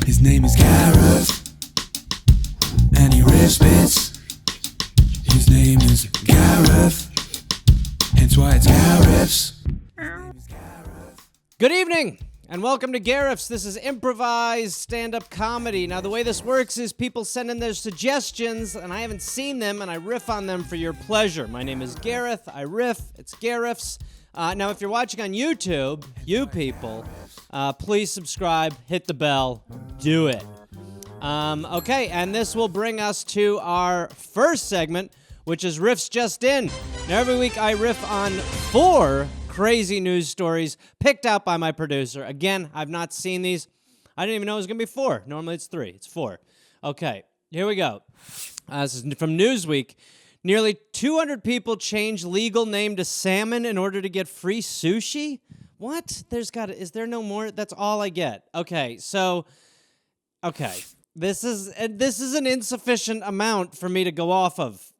His name is Gareth, and he rips bits. His name is Gareth, hence why it's Gareth's. Good evening, and welcome to Gareth's. This is improvised stand-up comedy. Now, the way this works is people send in their suggestions, and I haven't seen them, and I riff on them for your pleasure. My name is Gareth. I riff. It's Gareth's. Now, if you're watching on YouTube, you people, please subscribe, hit the bell, do it. Okay, and this will bring us to our first segment, which is Riffs Just In. Now, every week I riff on 4 crazy news stories picked out by my producer. Again, I've not seen these. I didn't even know it was going to be 4. Normally it's 3. It's 4. Okay, here we go. This is from Newsweek. Nearly 200 people change legal name to Salmon in order to get free sushi? What? Is there no more? That's all I get. Okay, so, this is an insufficient amount for me to go off of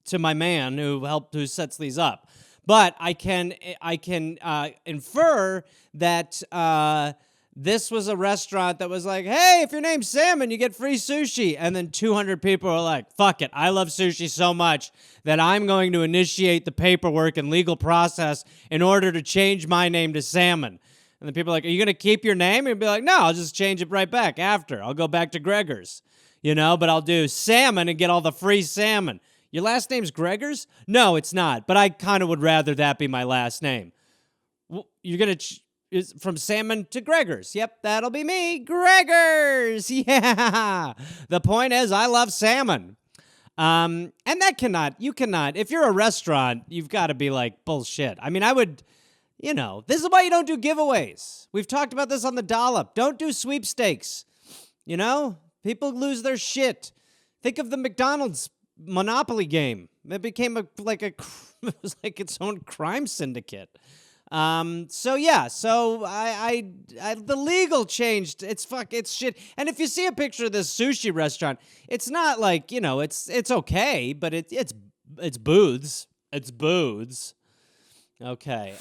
to my man who sets these up. But I can infer that this was a restaurant that was like, hey, if your name's Salmon, you get free sushi. And then 200 people are like, fuck it, I love sushi so much that I'm going to initiate the paperwork and legal process in order to change my name to Salmon. And then people are like, are you going to keep your name? And be like, no, I'll just change it right back after. I'll go back to Gregor's, but I'll do Salmon and get all the free salmon. Your last name's Gregor's? No, it's not, but I kind of would rather that be my last name. Well, you're going to... from Salmon to Gregor's. Yep, that'll be me. Gregor's. Yeah. The point is, I love salmon. And you cannot, if you're a restaurant, you've got to be like, bullshit. I mean, I would, this is why you don't do giveaways. We've talked about this on the dollop. Don't do sweepstakes. People lose their shit. Think of the McDonald's Monopoly game. It became it was like its own crime syndicate. So the legal changed. It's shit. And if you see a picture of this sushi restaurant, it's not like, it's okay, but it's booths. It's booths. Okay.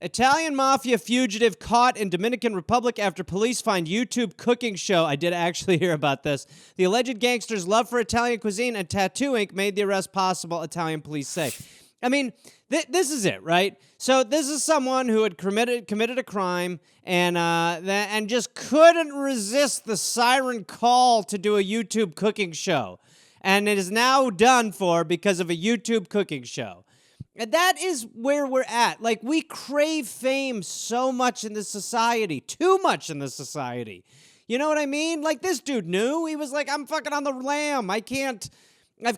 Italian Mafia fugitive caught in Dominican Republic after police find YouTube cooking show. I did actually hear about this. The alleged gangster's love for Italian cuisine and tattoo ink made the arrest possible, Italian police say. I mean, this is it, right? So this is someone who had committed a crime and just couldn't resist the siren call to do a YouTube cooking show. And it is now done for because of a YouTube cooking show. And that is where we're at. Like, we crave fame so much in this society. Too much in this society. You know what I mean? Like, this dude knew. He was like, I'm fucking on the lam. I've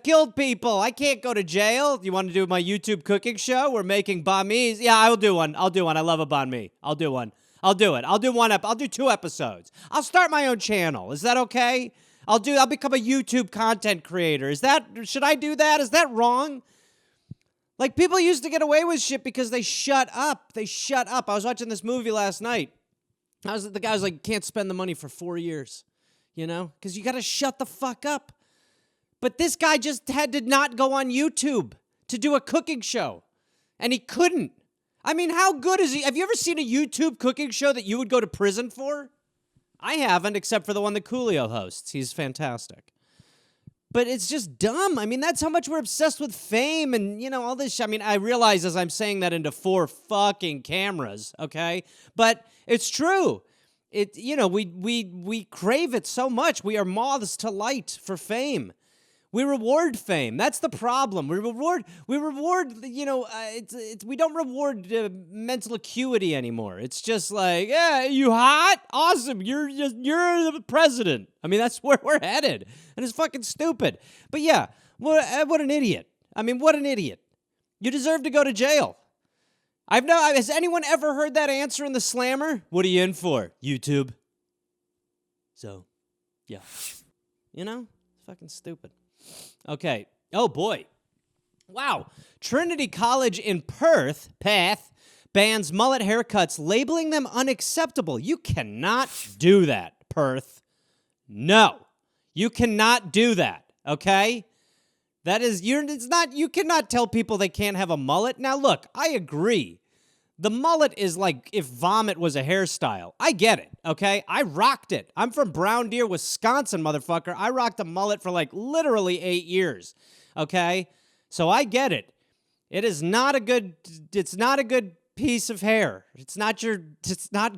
killed people. I can't go to jail. You want to do my YouTube cooking show? We're making banh mi's. Yeah, I'll do one. I love a banh mi. I'll do one. I'll do it. I'll do 2 episodes. I'll start my own channel. Is that okay? I'll become a YouTube content creator. Should I do that? Is that wrong? Like, people used to get away with shit because they shut up. I was watching this movie last night. The guy was like, can't spend the money for 4 years. Because you got to shut the fuck up. But this guy just did not go on YouTube to do a cooking show. And he couldn't. I mean, how good is he? Have you ever seen a YouTube cooking show that you would go to prison for? I haven't, except for the one that Coolio hosts. He's fantastic. But it's just dumb. I mean, that's how much we're obsessed with fame and, all this shit. I mean, I realize as I'm saying that into 4 fucking cameras, okay? But it's true. We crave it so much. We are moths to light for fame. We reward fame. That's the problem. We reward. We don't reward mental acuity anymore. It's just like, yeah, you hot? Awesome. You're the president. I mean, that's where we're headed, and it's fucking stupid. But yeah, what an idiot. I mean, what an idiot. You deserve to go to jail. Has anyone ever heard that answer in the Slammer? What are you in for? YouTube. So, yeah. It's fucking stupid. Okay. Oh, boy. Wow. Trinity College in Perth bans mullet haircuts, labeling them unacceptable. You cannot do that, Perth. No. You cannot do that, okay? You cannot tell people they can't have a mullet. Now, look, I agree The mullet is like if vomit was a hairstyle. I get it, okay? I rocked it. I'm from Brown Deer, Wisconsin, motherfucker. I rocked a mullet for like literally 8 years, okay? So I get it. It's not a good piece of hair. It's not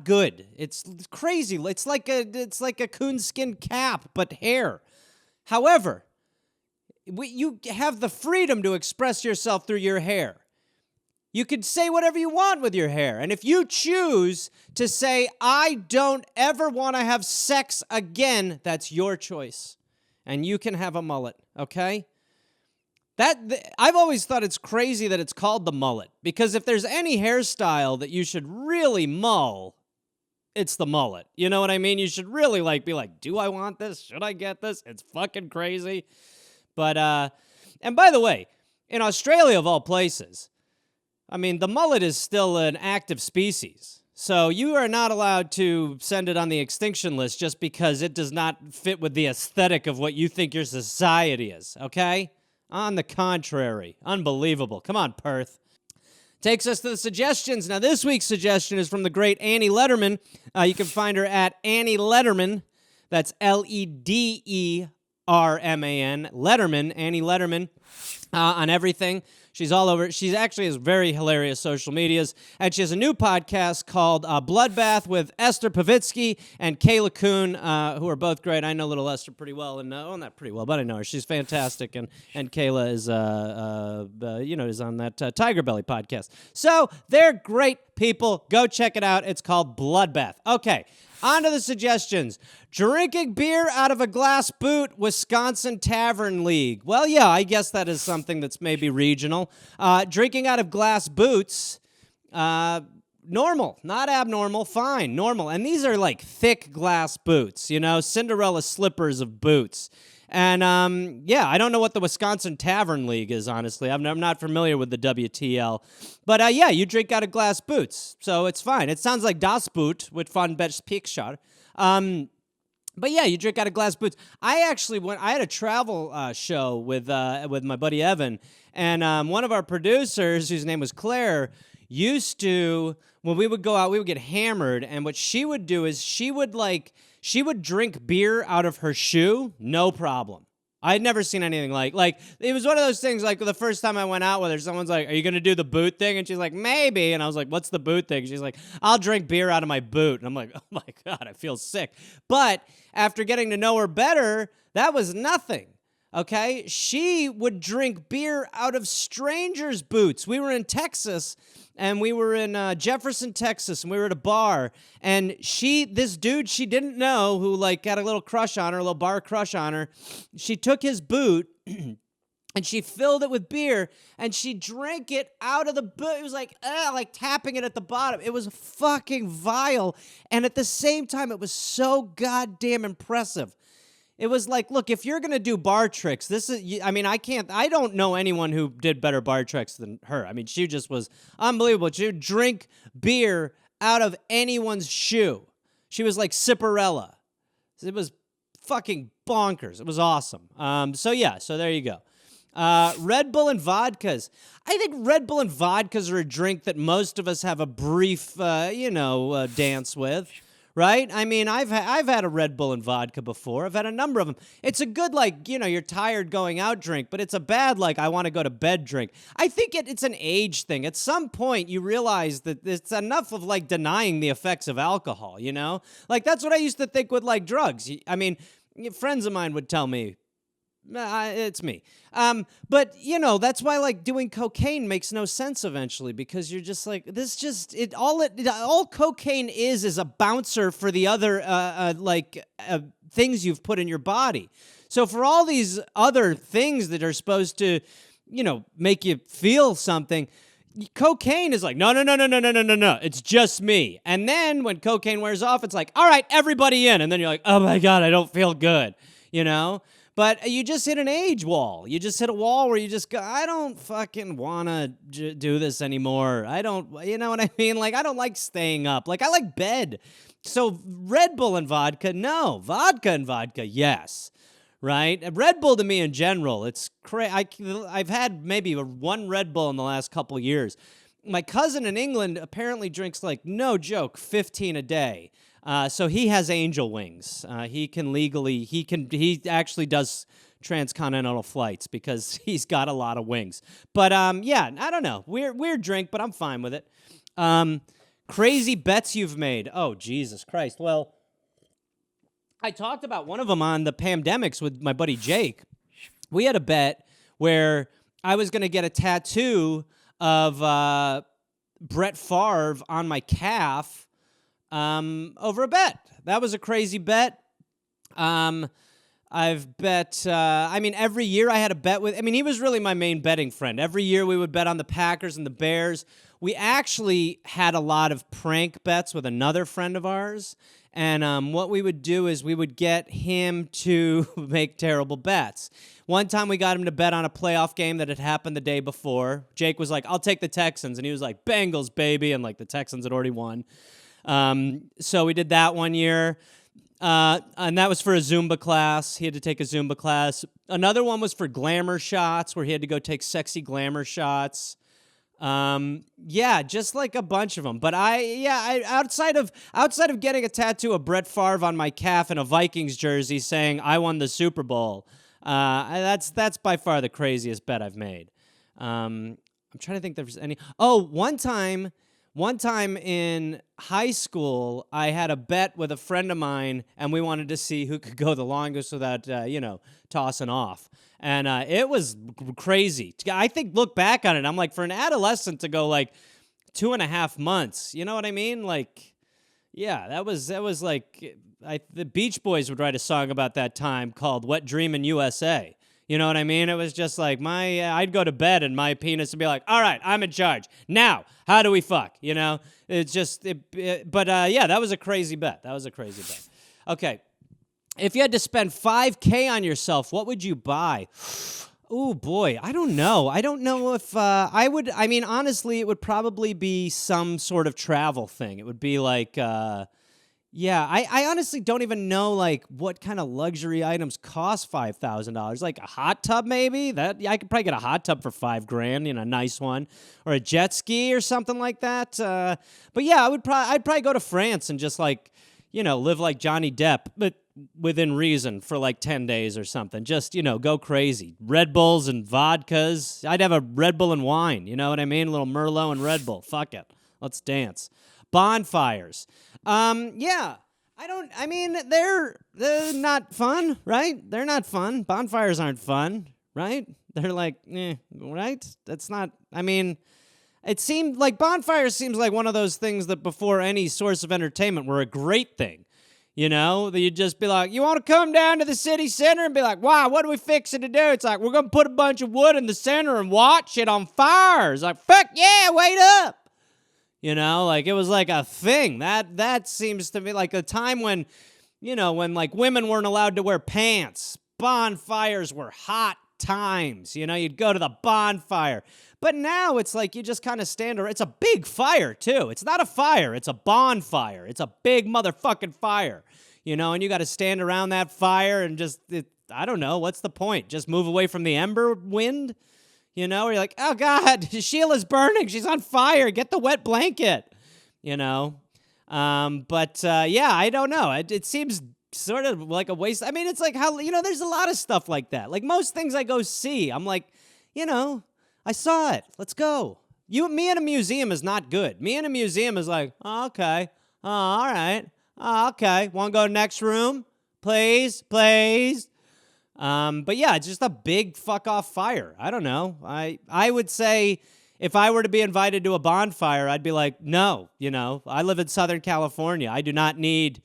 good. It's crazy. It's like a coonskin cap, but hair. However, you have the freedom to express yourself through your hair. You could say whatever you want with your hair. And if you choose to say, I don't ever want to have sex again, that's your choice. And you can have a mullet, okay? I've always thought it's crazy that it's called the mullet. Because if there's any hairstyle that you should really mull, it's the mullet. You know what I mean? You should really be like, do I want this? Should I get this? It's fucking crazy. But, and by the way, in Australia of all places, I mean, the mullet is still an active species. So you are not allowed to send it on the extinction list just because it does not fit with the aesthetic of what you think your society is, okay? On the contrary. Unbelievable. Come on, Perth. Takes us to the suggestions. Now, this week's suggestion is from the great Annie Letterman. You can find her at Annie Letterman. That's Lederman. Letterman, Annie Letterman, on everything. She's all over. She actually has very hilarious social medias, and she has a new podcast called Bloodbath with Esther Pavitsky and Kayla Kuhn, who are both great. I know little Esther pretty well, and not pretty well, but I know her. She's fantastic, and Kayla is is on that Tiger Belly podcast. So they're great people. Go check it out. It's called Bloodbath. Okay. On to the suggestions. Drinking beer out of a glass boot, Wisconsin Tavern League. Well, yeah, I guess that is something that's maybe regional. Drinking out of glass boots, normal, not abnormal, fine, normal. And these are like thick glass boots, Cinderella slippers of boots. And, I don't know what the Wisconsin Tavern League is, honestly. I'm not familiar with the WTL. But, you drink out of glass boots, so it's fine. It sounds like Das Boot with von Best Picture. But, you drink out of glass boots. I actually I had a travel show with my buddy Evan, and one of our producers, whose name was Claire, used to, when we would go out, we would get hammered, and what she would do is she would drink beer out of her shoe, no problem. I'd never seen anything like, it was one of those things, the first time I went out with her, someone's like, are you going to do the boot thing? And she's like, maybe. And I was like, what's the boot thing? She's like, I'll drink beer out of my boot. And I'm like, oh my God, I feel sick. But after getting to know her better, that was nothing. Okay? She would drink beer out of strangers' boots. We were in Texas, and we were in Jefferson, Texas, and we were at a bar, and this dude she didn't know, who got a little crush on her, a little bar crush on her, she took his boot, and she filled it with beer, and she drank it out of the boot. It was like tapping it at the bottom. It was fucking vile, and at the same time, it was so goddamn impressive. It was like, look, if you're going to do bar tricks, I don't know anyone who did better bar tricks than her. I mean, she just was unbelievable. She would drink beer out of anyone's shoe. She was like Cipperella. It was fucking bonkers. It was awesome. So there you go. Red Bull and vodkas. I think Red Bull and vodkas are a drink that most of us have a brief, dance with. Right? I mean, I've had a Red Bull and vodka before. I've had a number of them. It's a good, you're tired going out drink, but it's a bad, I want to go to bed drink. I think it's an age thing. At some point, you realize that it's enough of, denying the effects of alcohol, That's what I used to think with, drugs. I mean, friends of mine would tell me, it's me. But, that's why, doing cocaine makes no sense eventually, because you're just all cocaine is a bouncer for the other, things you've put in your body. So for all these other things that are supposed to, make you feel something, cocaine is no, it's just me. And then when cocaine wears off, it's like, all right, everybody in. And then you're like, oh my God, I don't feel good, But you just hit an age wall. You just hit a wall where you just go, I don't fucking want to do this anymore. I don't, you know what I mean? I don't like staying up. I like bed. So Red Bull and vodka, no. Vodka and vodka, yes. Right? Red Bull to me in general, it's crazy. I've had maybe one Red Bull in the last couple years. my cousin in England apparently drinks, like, no joke, 15 a day. So he has angel wings. He actually does transcontinental flights because he's got a lot of wings. But yeah, I don't know. Weird drink, but I'm fine with it. Crazy bets you've made. Oh, Jesus Christ. Well, I talked about one of them on the Pandemics with my buddy Jake. We had a bet where I was going to get a tattoo of Brett Favre on my calf over a bet. That was a crazy bet. I've bet, every year I had a bet with, he was really my main betting friend. Every year we would bet on the Packers and the Bears. We actually had a lot of prank bets with another friend of ours. And what we would do is we would get him to make terrible bets. One time we got him to bet on a playoff game that had happened the day before. Jake was like, I'll take the Texans. And he was like, Bengals, baby. And, like, the Texans had already won. So we did that one year. And that was for a Zumba class. He had to take a Zumba class. Another one was for glamour shots, where he had to go take sexy glamour shots. Yeah, just like a bunch of them. But outside of getting a tattoo of Brett Favre on my calf and a Vikings jersey saying I won the Super Bowl, that's by far the craziest bet I've made. I'm trying to think if there's any. Oh, one time in high school, I had a bet with a friend of mine, and we wanted to see who could go the longest without, tossing off. And it was crazy. I think, look back on it, I'm like, for an adolescent to go, like, 2.5 months, you know what I mean? Like, yeah, that was like, the Beach Boys would write a song about that time called Wet Dreamin' USA. You know what I mean? It was just like I'd go to bed and my penis would be like, all right, I'm in charge. Now, how do we fuck? You know? It's just, yeah, that was a crazy bet. Okay. If you had to spend $5,000 on yourself, what would you buy? Oh, boy, I don't know. I don't know if I would, honestly, it would probably be some sort of travel thing. It would be like, yeah, I honestly don't even know, like, what kind of luxury items cost $5,000. Like a hot tub, maybe? I could probably get a hot tub for $5,000, a nice one, or a jet ski or something like that. But yeah, I'd probably go to France and just, like, live like Johnny Depp, but within reason for like 10 days or something. Just, go crazy. Red Bulls and vodkas. I'd have a Red Bull and wine. You know what I mean? A little Merlot and Red Bull. Fuck it. Let's dance. Bonfires. Yeah, they're not fun, right? They're not fun. Bonfires aren't fun, right? They're like, right? That's not, it seemed like bonfires seems like one of those things that before any source of entertainment were a great thing. That you'd just be like, you want to come down to the city center and be like, wow, what are we fixing to do? It's like, we're going to put a bunch of wood in the center and watch it on fire. It's like, fuck yeah, wait up. Like it was like a thing. That seems to be like a time when, when like women weren't allowed to wear pants. Bonfires were hot times. You'd go to the bonfire. But now it's like you just kind of stand around. It's a big fire, too. It's not a fire. It's a bonfire. It's a big motherfucking fire. And you got to stand around that fire and just, I don't know. What's the point? Just move away from the ember wind? Or you're like, oh, God, Sheila's burning. She's on fire. Get the wet blanket. But, yeah, I don't know. It seems sort of like a waste. It's like how, there's a lot of stuff like that. Like most things I go see, I'm like, I saw it. Let's go. Me in a museum is not good. Me in a museum is like, oh, okay. Oh, all right. Oh, okay. Want to go to next room? Please. But yeah, it's just a big fuck off fire. I don't know. I would say if I were to be invited to a bonfire, I'd be like, no, I live in Southern California. I do not need,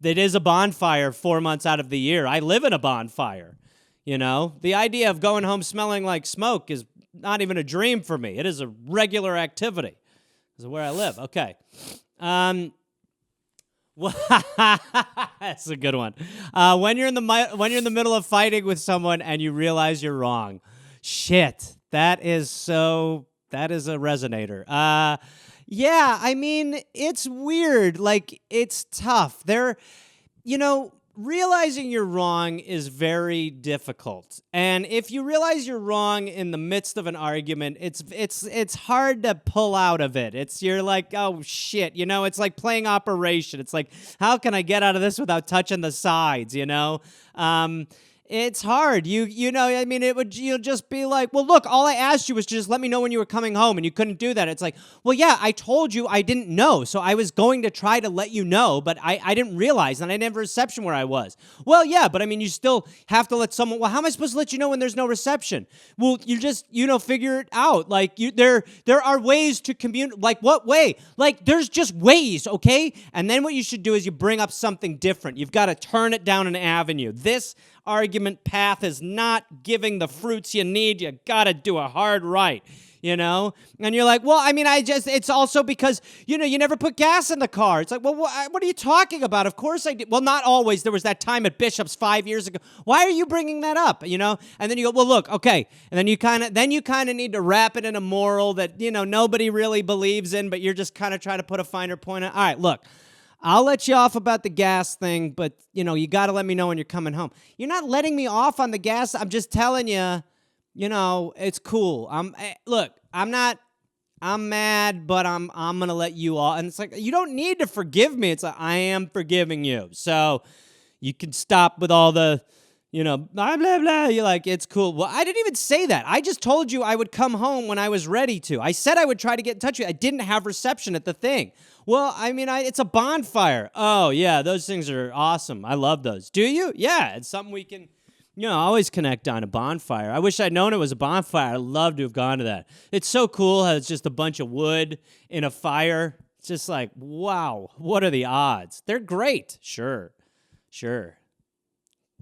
it is a bonfire 4 months out of the year. I live in a bonfire. The idea of going home smelling like smoke is not even a dream for me. It is a regular activity. This is where I live. Okay. That's a good one. When you're in the middle of fighting with someone and you realize you're wrong. Shit. That is a Resonator. Yeah, it's weird. Like, it's tough. realizing you're wrong is very difficult. And if you realize you're wrong in the midst of an argument, it's hard to pull out of it. You're like, oh shit, it's like playing Operation. It's like, how can I get out of this without touching the sides, It's hard. You'll just be like, well, look, all I asked you was to just let me know when you were coming home, and you couldn't do that. It's like, well, yeah, I told you I didn't know, so I was going to try to let you know, but I didn't realize, and I didn't have reception where I was. Well, yeah, but you still have to let someone, well, how am I supposed to let you know when there's no reception? Well, you just, figure it out. Like, there are ways to communicate. Like, what way? Like, there's just ways, okay? And then what you should do is you bring up something different. You've got to turn it down an avenue. This argument path is not giving the fruits you need. You gotta do a hard right, And you're like, well, it's also because, you never put gas in the car. It's like, well, what are you talking about? Of course I did. Well, not always. There was that time at Bishop's 5 years ago. Why are you bringing that up, And then you go, well, look, okay. And then you kind of need to wrap it in a moral that, nobody really believes in, but you're just kind of trying to put a finer point on. All right, look. I'll let you off about the gas thing, but, you got to let me know when you're coming home. You're not letting me off on the gas. I'm just telling you, it's cool. I'm mad, but I'm going to let you off. And it's like, you don't need to forgive me. It's like, I am forgiving you. So you can stop with all the, blah, blah, blah. You're like, it's cool. Well, I didn't even say that. I just told you I would come home when I was ready to. I said I would try to get in touch with you. I didn't have reception at the thing. Well, it's a bonfire. Oh, yeah, those things are awesome. I love those. Do you? Yeah, it's something we can, always connect on, a bonfire. I wish I'd known it was a bonfire. I'd love to have gone to that. It's so cool how it's just a bunch of wood in a fire. It's just like, wow, what are the odds? They're great. Sure.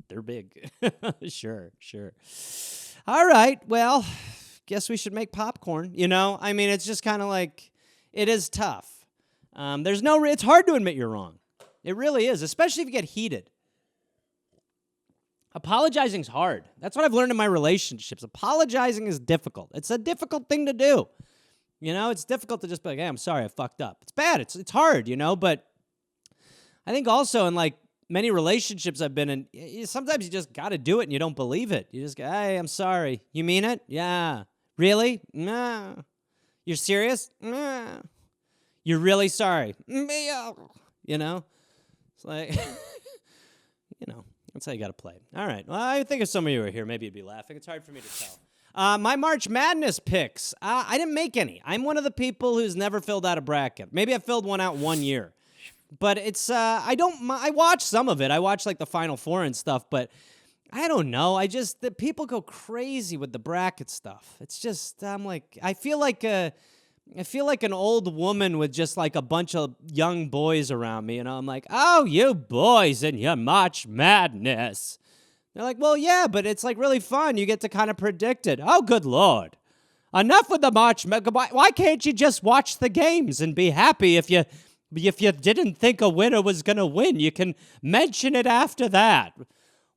They're big. Sure. All right, well, guess we should make popcorn, It's just kind of like, it is tough. It's hard to admit you're wrong. It really is, especially if you get heated. Apologizing's hard. That's what I've learned in my relationships. Apologizing is difficult. It's a difficult thing to do. It's difficult to just be like, hey, I'm sorry, I fucked up. It's bad. It's hard, but I think also in like many relationships I've been in, sometimes you just got to do it and you don't believe it. You just go, hey, I'm sorry. You mean it? Yeah. Really? Nah. You're serious? Nah. You're really sorry. It's like, that's how you got to play. All right. Well, I think if some of you were here, maybe you'd be laughing. It's hard for me to tell. My March Madness picks. I didn't make any. I'm one of the people who's never filled out a bracket. Maybe I filled one out 1 year. But it's, I watch some of it. I watch like the Final Four and stuff, but I don't know. The people go crazy with the bracket stuff. It's just, I'm like, I feel like an old woman with just like a bunch of young boys around me. I'm like, oh, you boys and your March Madness. They're like, well, yeah, but it's like really fun. You get to kind of predict it. Oh, good Lord. Enough with the March Madness. Why can't you just watch the games and be happy if you didn't think a winner was going to win? You can mention it after that.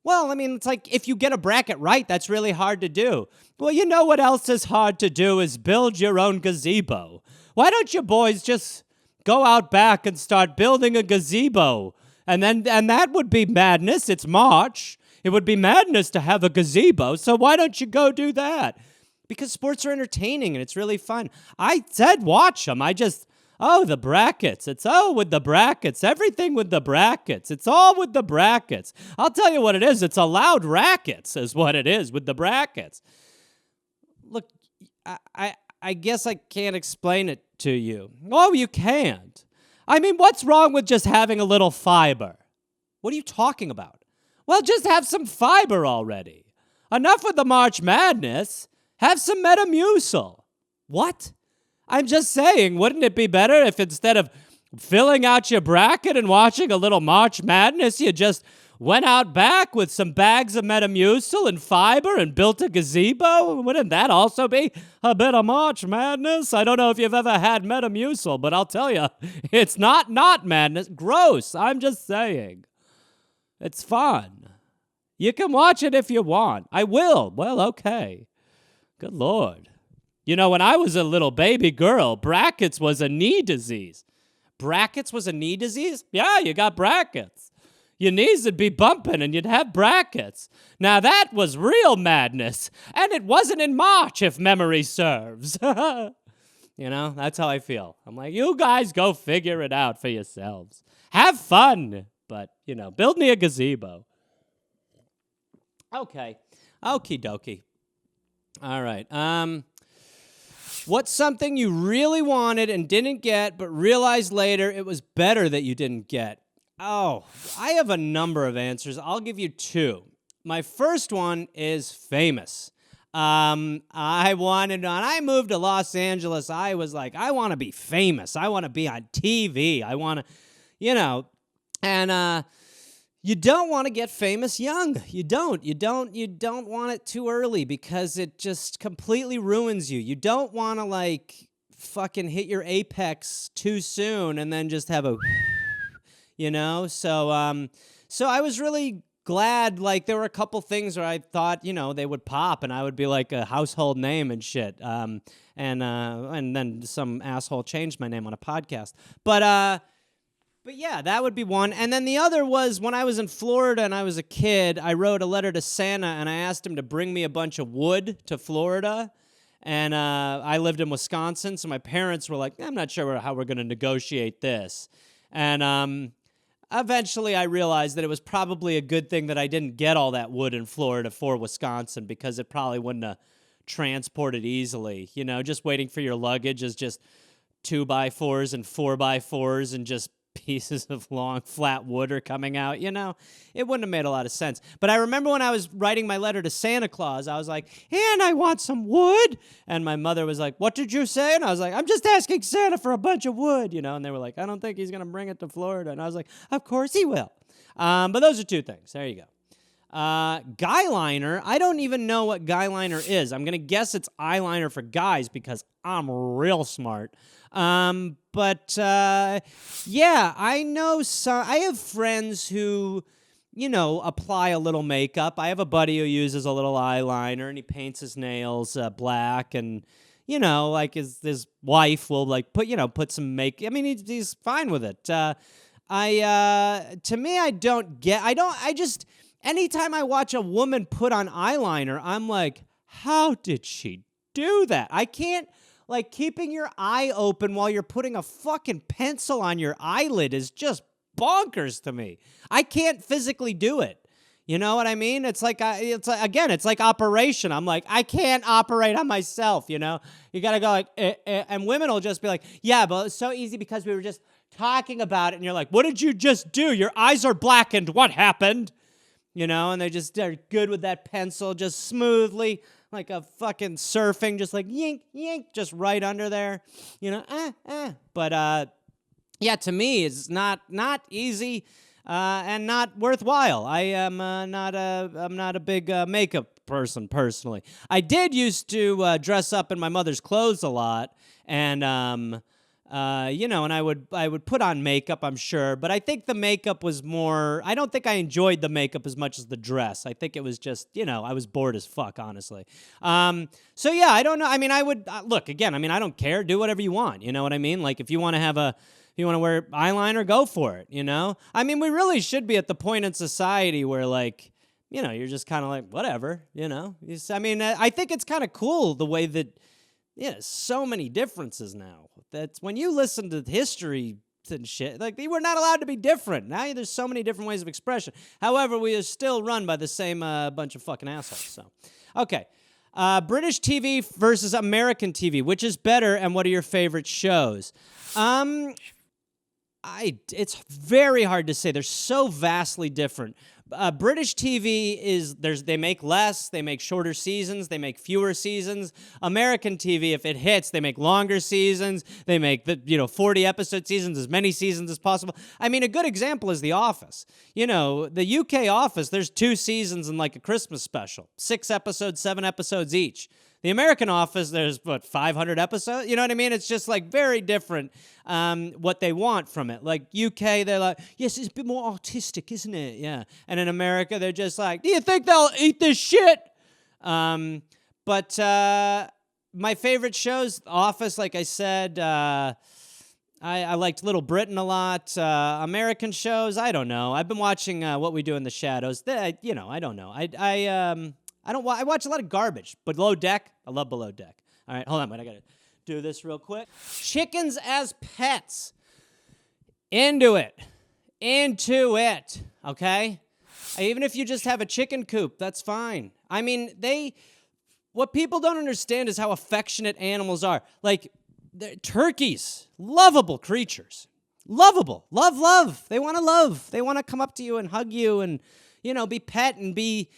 Well, it's like if you get a bracket right, that's really hard to do. Well, you know what else is hard to do is build your own gazebo. Why don't you boys just go out back and start building a gazebo? And that would be madness. It's March. It would be madness to have a gazebo. So why don't you go do that? Because sports are entertaining and it's really fun. I said watch them. The brackets. It's with the brackets. Everything with the brackets. It's all with the brackets. I'll tell you what it is. It's allowed rackets is what it is with the brackets. Look, I guess I can't explain it to you. Oh, you can't. What's wrong with just having a little fiber? What are you talking about? Well, just have some fiber already. Enough with the March Madness. Have some Metamucil. What? I'm just saying, wouldn't it be better if instead of filling out your bracket and watching a little March Madness, you just went out back with some bags of Metamucil and fiber and built a gazebo? Wouldn't that also be a bit of March Madness? I don't know if you've ever had Metamucil, but I'll tell you, it's not madness. Gross. I'm just saying. It's fun. You can watch it if you want. I will. Well, okay. Good Lord. When I was a little baby girl, brackets was a knee disease. Brackets was a knee disease? Yeah, you got brackets. Your knees would be bumping and you'd have brackets. Now that was real madness. And it wasn't in March, if memory serves. You know, that's how I feel. I'm like, you guys go figure it out for yourselves. Have fun. But, you know, build me a gazebo. Okay. Okie dokie. All right. What's something you really wanted and didn't get, but realized later it was better that you didn't get? Oh, I have a number of answers. I'll give you two. My first one is famous. When I moved to Los Angeles, I was like, I want to be famous. I want to be on TV. I want to, you know, and you don't want to get famous young. You don't want it too early because it just completely ruins you. You don't want to like fucking hit your apex too soon and then just have a, you know? So I was really glad, like, there were a couple things where I thought, you know, they would pop and I would be like a household name and shit. And then some asshole changed my name on a podcast. But yeah, that would be one. And then the other was when I was in Florida and I was a kid, I wrote a letter to Santa and I asked him to bring me a bunch of wood to Florida. And I lived in Wisconsin, so my parents were like, I'm not sure how we're going to negotiate this. And eventually I realized that it was probably a good thing that I didn't get all that wood in Florida for Wisconsin because it probably wouldn't have transported easily. You know, just waiting for your luggage is just 2x4s and 4x4s and just pieces of long flat wood are coming out, you know? It wouldn't have made a lot of sense. But I remember when I was writing my letter to Santa Claus, I was like, and I want some wood. And my mother was like, what did you say? And I was like, I'm just asking Santa for a bunch of wood, you know? And they were like, I don't think he's going to bring it to Florida. And I was like, of course he will. But those are two things. There you go. Guy liner. I don't even know what guy liner is. I'm going to guess it's eyeliner for guys because I'm real smart. Yeah, I know I have friends who, you know, apply a little makeup. I have a buddy who uses a little eyeliner and he paints his nails black and, you know, like his wife will like put some makeup. I mean, he's fine with it. Anytime I watch a woman put on eyeliner, I'm like, how did she do that? I can't. Like, keeping your eye open while you're putting a fucking pencil on your eyelid is just bonkers to me. I can't physically do it. You know what I mean? It's like operation. I'm like, I can't operate on myself, you know? You got to go like, and women will just be like, yeah, but it's so easy because we were just talking about it. And you're like, what did you just do? Your eyes are blackened. What happened? You know, and they're good with that pencil just smoothly. Like a fucking surfing, just like yink, yink, just right under there, you know, But, yeah, to me, it's not easy and not worthwhile. I'm not a big makeup person, personally. I did used to dress up in my mother's clothes a lot, and, you know, and I would put on makeup, I'm sure, but I think the makeup was more, I don't think I enjoyed the makeup as much as the dress. I think it was just, you know, I was bored as fuck, honestly. So yeah, I don't know. I mean, I would, look, again, I mean, I don't care. Do whatever you want. You know what I mean? Like, if you want to wear eyeliner, go for it, you know? I mean, we really should be at the point in society where, like, you know, you're just kind of like, whatever, you know? I mean, I think it's kind of cool the way that, yeah, so many differences now. That's when you listen to history and shit, like, we were not allowed to be different. Now there's so many different ways of expression. However, we are still run by the same bunch of fucking assholes. So, okay. British TV versus American TV. Which is better and what are your favorite shows? It's very hard to say. They're so vastly different. British TV they make less, they make shorter seasons, they make fewer seasons. American TV, if it hits, they make longer seasons. They make 40 episode seasons, as many seasons as possible. I mean, a good example is The Office. You know, the UK Office, there's 2 seasons and like a Christmas special. 6 episodes, 7 episodes each. The American Office, there's, 500 episodes? You know what I mean? It's just, like, very different what they want from it. Like, UK, they're like, yes, it's a bit more artistic, isn't it? Yeah. And in America, they're just like, do you think they'll eat this shit? My favorite shows, Office, like I said, I liked Little Britain a lot. American shows, I don't know. I've been watching What We Do in the Shadows. I don't know. I watch a lot of garbage. Below Deck, I love Below Deck. All right, hold on, wait, I gotta do this real quick. Chickens as pets. Into it. Okay? Even if you just have a chicken coop, that's fine. I mean, what people don't understand is how affectionate animals are. Like, turkeys, lovable creatures. Lovable. Love. They want to love. They want to come up to you and hug you and, be pet and be,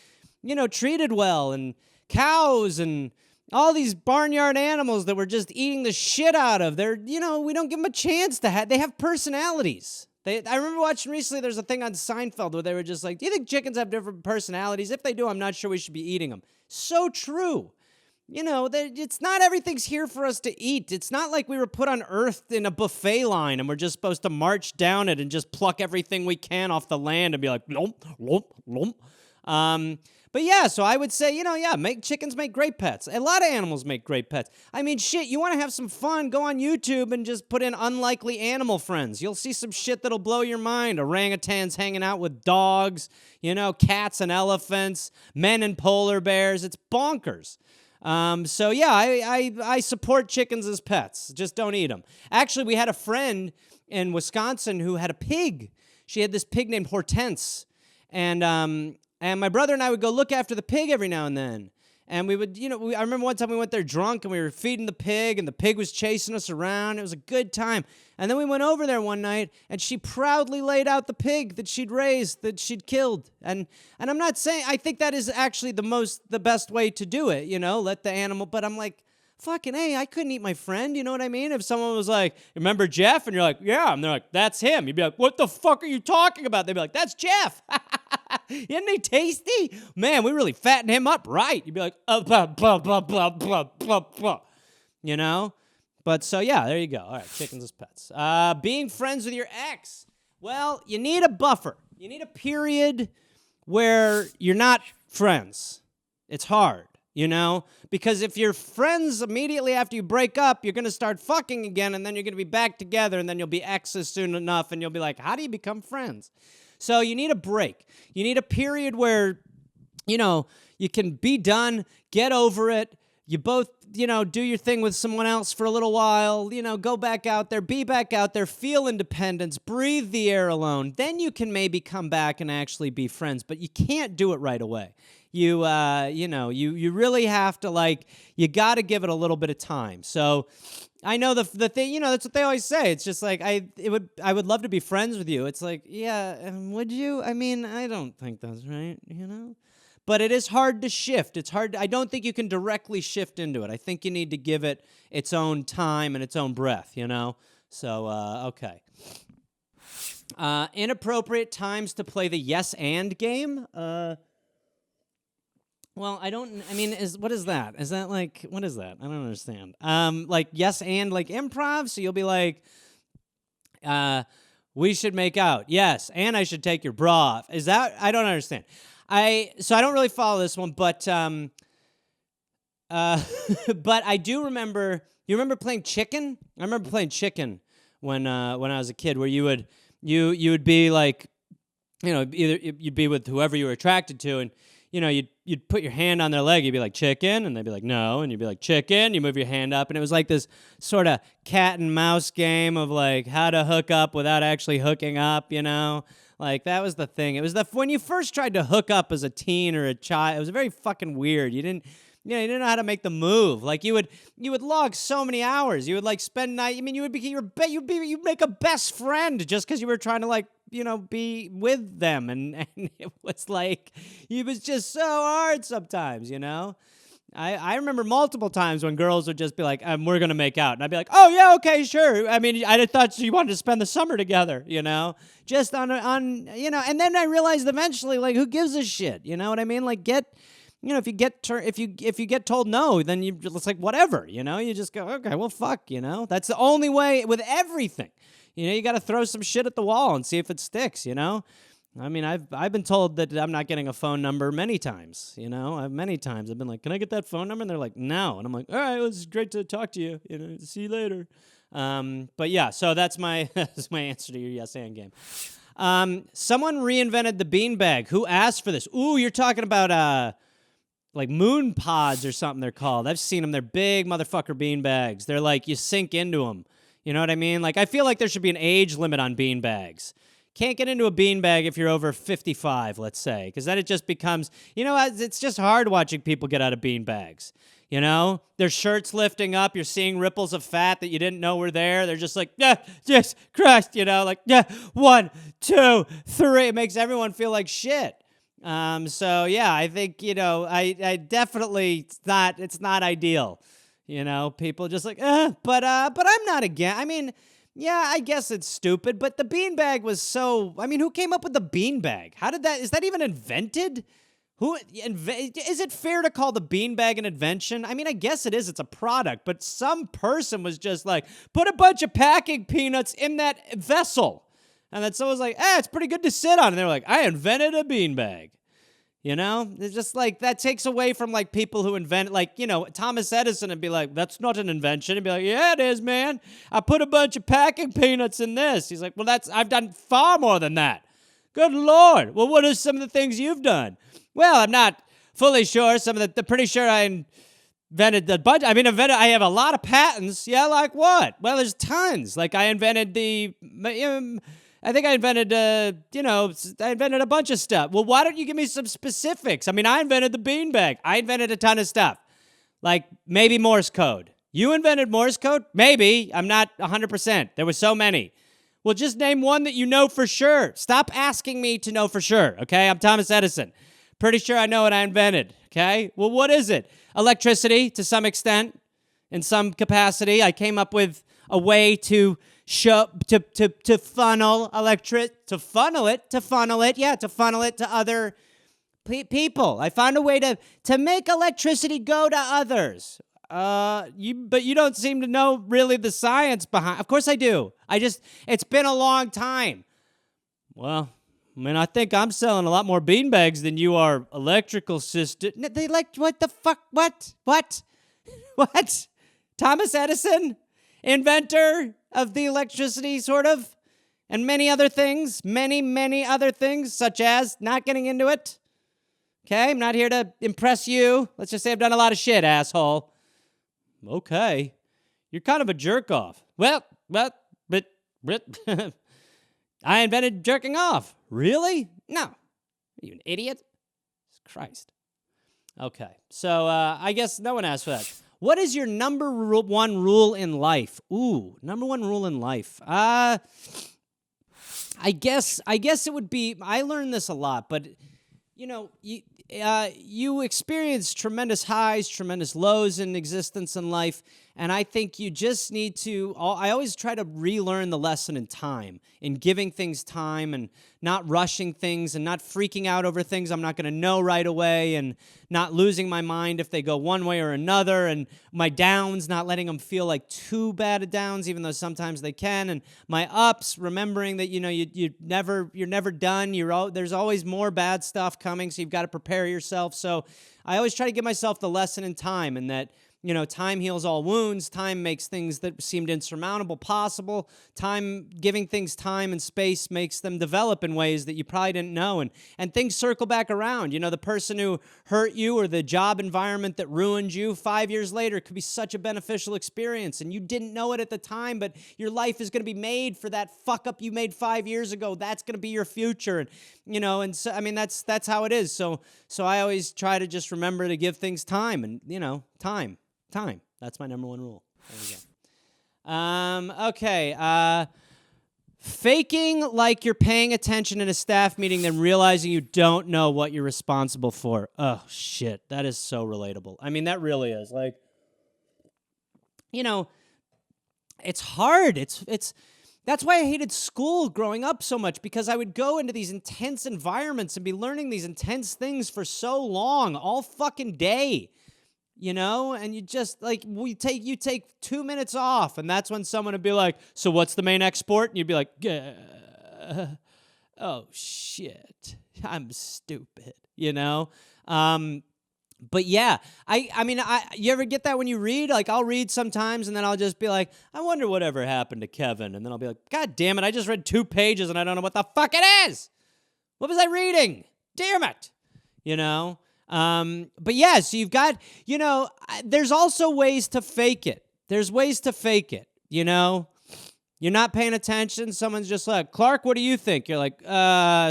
treated well. And cows and all these barnyard animals that we're just eating the shit out of. They're, we don't give them a chance to they have personalities. I remember watching recently, there's a thing on Seinfeld where they were just like, do you think chickens have different personalities? If they do, I'm not sure we should be eating them. So true. It's not everything's here for us to eat. It's not like we were put on Earth in a buffet line and we're just supposed to march down it and just pluck everything we can off the land and be like, lump, lump, lump. But yeah, so I would say, chickens make great pets. A lot of animals make great pets. I mean, shit, you want to have some fun, go on YouTube and just put in unlikely animal friends. You'll see some shit that'll blow your mind. Orangutans hanging out with dogs, cats and elephants, men and polar bears. It's bonkers. So yeah, I support chickens as pets. Just don't eat them. Actually, we had a friend in Wisconsin who had a pig. She had this pig named Hortense. And my brother and I would go look after the pig every now and then. And we would, I remember one time we went there drunk and we were feeding the pig and the pig was chasing us around. It was a good time. And then we went over there one night and she proudly laid out the pig that she'd raised, that she'd killed. And I'm not saying, I think that is actually the best way to do it, let the animal, but I'm like, fucking A, I couldn't eat my friend, you know what I mean? If someone was like, remember Jeff? And you're like, yeah. And they're like, that's him. You'd be like, what the fuck are you talking about? They'd be like, that's Jeff. Isn't he tasty? Man, we really fattened him up right. You'd be like, blah, blah, blah, blah, blah, blah, blah. But so, yeah, there you go. All right, chickens as pets. Being friends with your ex. Well, you need a buffer. You need a period where you're not friends. It's hard. Because if you're friends immediately after you break up, you're going to start fucking again, and then you're going to be back together, and then you'll be exes soon enough, and you'll be like, how do you become friends? So you need a break. You need a period where, you can be done, get over it. You both, do your thing with someone else for a little while, go back out there, be back out there, feel independence, breathe the air alone. Then you can maybe come back and actually be friends, but you can't do it right away. You really have to, you got to give it a little bit of time. So I know the thing, that's what they always say. It's just like, I would love to be friends with you. It's like, yeah, would you? I mean, I don't think that's right, But it is hard to shift. It's hard. I don't think you can directly shift into it. I think you need to give it its own time and its own breath, So, okay. Inappropriate times to play the yes and game. Well, what is that? Is that what is that? I don't understand. Yes and improv, so you'll be like, we should make out. Yes, and I should take your bra off. Is that, I don't understand. I don't really follow this one, but but I do remember, you remember playing chicken? I remember playing chicken when I was a kid, where you would be like, either you'd be with whoever you were attracted to, and you'd put your hand on their leg, you'd be like, chicken, and they'd be like, no, and you'd be like, chicken, you move your hand up, and it was like this sort of cat and mouse game of how to hook up without actually hooking up, that was the thing. It was when you first tried to hook up as a teen or a child, it was very fucking weird. You didn't know how to make the move. You would log so many hours. You would spend night. I mean, you'd make a best friend just because you were trying to be with them, and it was it was just so hard sometimes, I remember multiple times when girls would just be like, we're going to make out. And I'd be like, oh, yeah, okay, sure. I mean, I thought you wanted to spend the summer together, just on and then I realized eventually, who gives a shit? You know what I mean? If you get told no, then it's whatever, you just go, okay, well, fuck, that's the only way with everything. You got to throw some shit at the wall and see if it sticks, I mean, I've been told that I'm not getting a phone number many times, many times I've been like, can I get that phone number? And they're like, no. And I'm like, all right, well, it's great to talk to you, see you later. But yeah, so that's my that's my answer to your yes and game. Someone reinvented the beanbag. Who asked for this? Ooh, you're talking about like moon pods or something they're called. I've seen them. They're big motherfucker beanbags. They're like, you sink into them. You know what I mean? Like, I feel like there should be an age limit on beanbags. Can't get into a beanbag if you're over 55, let's say, because then it just becomes, you know, it's just hard watching people get out of beanbags. You know, their shirts lifting up. You're seeing ripples of fat that you didn't know were there. They're just like, yeah, just crushed, you know, like, yeah, 1, 2, 3. It makes everyone feel like shit. So yeah, I think, you know, I definitely, it's not ideal. You know, people just like, but I'm not again. I mean, yeah, I guess it's stupid, but the beanbag was so, I mean, who came up with the beanbag? Is that even invented? Is it fair to call the beanbag an invention? I mean, I guess it is. It's a product, but some person was just like, put a bunch of packing peanuts in that vessel. And then someone's like, it's pretty good to sit on. And they're like, I invented a beanbag. You know, it's just like that takes away from like people who invent, like, you know, Thomas Edison would be like, that's not an invention. He'd be like, yeah, it is, man. I put a bunch of packing peanuts in this. He's like, well, I've done far more than that. Good Lord. Well, what are some of the things you've done? Well, I'm not fully sure. Pretty sure I invented the bunch. I mean, I have a lot of patents. Yeah, like what? Well, there's tons. Like I invented I think I invented, I invented a bunch of stuff. Well, why don't you give me some specifics? I mean, I invented the beanbag. I invented a ton of stuff. Like maybe Morse code. You invented Morse code? Maybe. I'm not 100%. There were so many. Well, just name one that you know for sure. Stop asking me to know for sure, okay? I'm Thomas Edison. Pretty sure I know what I invented, okay? Well, what is it? Electricity, to some extent, in some capacity. I came up with a way to funnel it to other people. I found a way to make electricity go to others. But you don't seem to know really the science behind. Of course I do. It's been a long time. Well, I mean, I think I'm selling a lot more beanbags than you are electrical system. What the fuck? What? What? Thomas Edison? Inventor of the electricity, sort of? And many other things. Many other things, such as not getting into it. Okay? I'm not here to impress you. Let's just say I've done a lot of shit, asshole. Okay. You're kind of a jerk-off. Well, but I invented jerking off. Really? No. Are you an idiot? Christ. Okay. So, I guess no one asked for that. What is your number one rule in life? Ooh, number one rule in life. I guess it would be, I learned this a lot, but, you know, you experience tremendous highs, tremendous lows in existence in life, and I think you just need to, I always try to relearn the lesson in time, in giving things time and not rushing things and not freaking out over things I'm not going to know right away and not losing my mind if they go one way or another, and my downs, not letting them feel like too bad of downs, even though sometimes they can, and my ups, remembering that, you know, you're never done. There's always more bad stuff coming, so you've got to prepare yourself. So I always try to give myself the lesson in time, and that, you know, time heals all wounds. Time makes things that seemed insurmountable possible. Giving things time and space makes them develop in ways that you probably didn't know. And things circle back around. You know, the person who hurt you or the job environment that ruined you 5 years later could be such a beneficial experience. And you didn't know it at the time, but your life is going to be made for that fuck up you made 5 years ago. That's going to be your future. And, you know, and so, I mean, that's how it is. So I always try to just remember to give things time and, you know, time. That's my number one rule. There we go. Okay. Faking like you're paying attention in a staff meeting, then realizing you don't know what you're responsible for. Oh, shit. That is so relatable. I mean, that really is. Like, you know, it's hard. That's why I hated school growing up so much, because I would go into these intense environments and be learning these intense things for so long, all fucking day. You know, and you just, like, you take 2 minutes off, and that's when someone would be like, so what's the main export? And you'd be like, oh, shit, I'm stupid, you know? But yeah, I mean, you ever get that when you read? Like, I'll read sometimes, and then I'll just be like, I wonder whatever happened to Kevin. And then I'll be like, God damn it, I just read 2 pages, and I don't know what the fuck it is. What was I reading? Damn it. You know? But yeah, so you've got, there's also ways to fake it. There's ways to fake it, you know? You're not paying attention. Someone's just like, Clark, what do you think? You're like,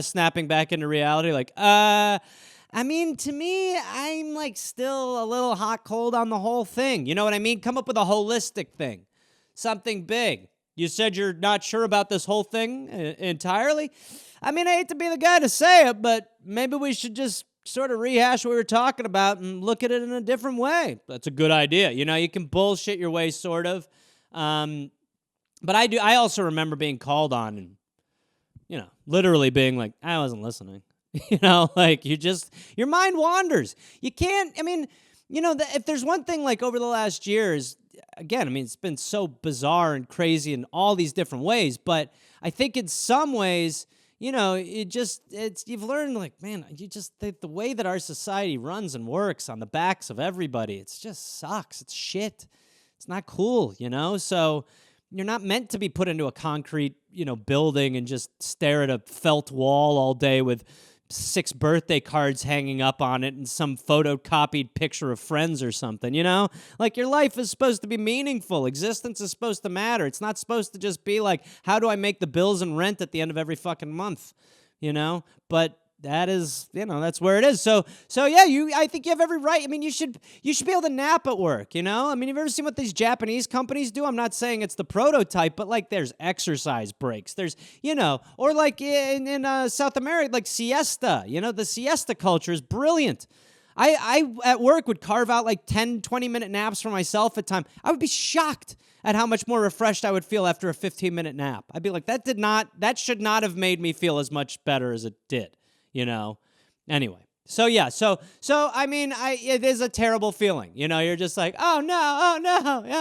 snapping back into reality, like, I mean, to me, I'm like still a little hot cold on the whole thing. You know what I mean? Come up with a holistic thing, something big. You said you're not sure about this whole thing entirely. I mean, I hate to be the guy to say it, but maybe we should just sort of rehash what we were talking about and look at it in a different way. That's a good idea. You know, you can bullshit your way, sort of. But I also remember being called on and, literally being like, I wasn't listening. Like your mind wanders. You can't, I mean, if there's one thing like over the last years, again, I mean, it's been so bizarre and crazy in all these different ways, but I think in some ways, you've learned like, man, the way that our society runs and works on the backs of everybody, it just sucks. It's shit. It's not cool, So you're not meant to be put into a concrete, building and just stare at a felt wall all day with 6 birthday cards hanging up on it and some photocopied picture of friends or something, Like, your life is supposed to be meaningful. Existence is supposed to matter. It's not supposed to just be like, how do I make the bills and rent at the end of every fucking month, But that is, that's where it is. So yeah, I think you have every right. I mean, you should be able to nap at work, I mean, you've ever seen what these Japanese companies do? I'm not saying it's the prototype, but like there's exercise breaks. There's, or like in South America, like siesta, the siesta culture is brilliant. I at work would carve out like 10, 20-minute naps for myself at time. I would be shocked at how much more refreshed I would feel after a 15-minute nap. I'd be like, that should not have made me feel as much better as it did. Anyway. So yeah, so I mean, it is a terrible feeling. You're just like, oh